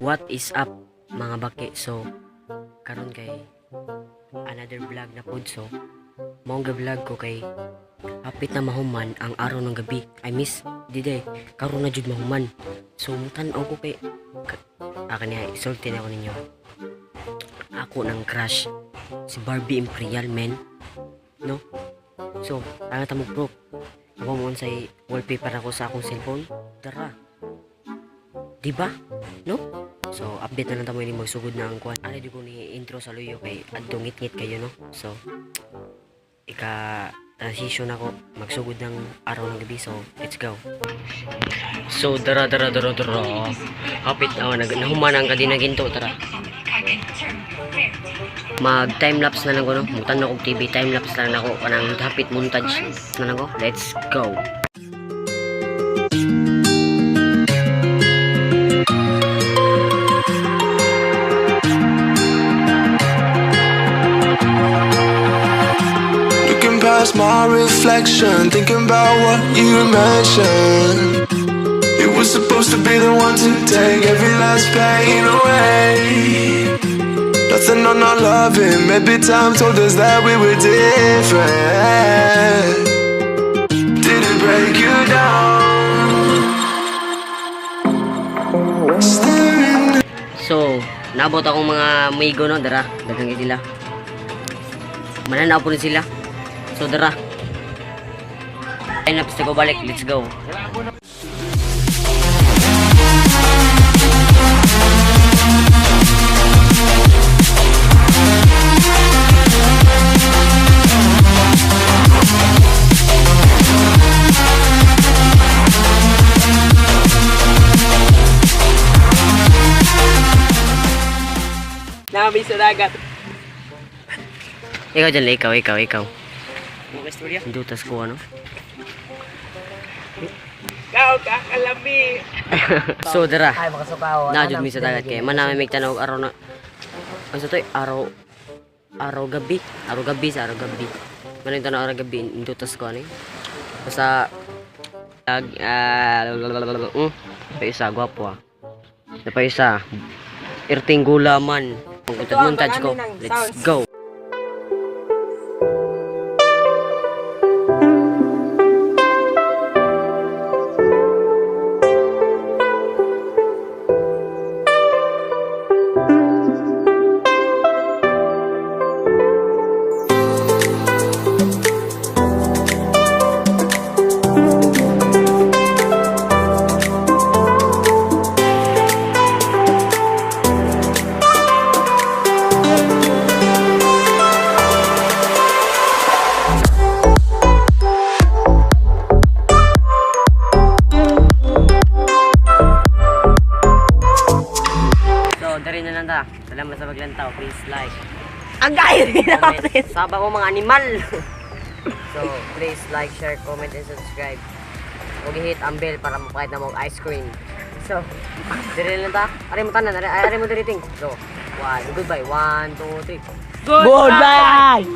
What is up mga baki? So karon kay another vlog na pod. So maong vlog ko kay hapit na mahuman ang araw ng gabi. I miss diday karon na jud mahuman. So mutan-aw ko kay kanya isulti na ako ninyo. Ako ng crush si Barbie Imperial, men, no? So ang tamog proof ako mo say wallpaper ako sa akong cellphone. Tara, diba? No? So, update na lang tamo yung magsugod na ang kuhan. Ano di ko ni intro sa luyo kay adungit-ngit kayo, no? So, transition ako. Magsugod ng araw ng gabi. So, let's go. So, dara. Kapit, nahuman ang kadinaginto, tara. Mag time-lapse na lang ko, no? Mutan na kong TV, time-lapse na lang ako. Kanang hapit montage na lang ko. Let's go. Past my reflection, thinking about what you mentioned. You were supposed to be the one to take every last pain away. Nothing on our loving, maybe time told us that we were different. Did it break you down? So, nabot akong mga migo, no? Dara, dagang sila. Mananaw po rin sila. So, dara. Time-lapse na ko balik. Let's go. Nabi sa dagat. Ikaw dyan, ikaw. Mga istorya. Dutas ko, ano? Kau kakalami. So, dara. Ay, makasukaw. Najud mi sa dagat kay manami mig tanaw araw na. Ano to? Araw gabi. Maning tanaw araw gabi indutas ko ani. Basta pa isa gwapo ah. Pa isa irting gulaman. Pagkutad montage ko. Let's go. Dari na lang ta. Salamat sa paglantaw. Please like. Ang gaya rin natin. Saba mo mga animal. So, please like, share, comment, and subscribe. Huwag i-hit ang bell para mapakita na mo ice cream. So, dari na lang ta. Ari mo tanan. Ari mo diriting. So, goodbye. 1, 2, 3. Goodbye!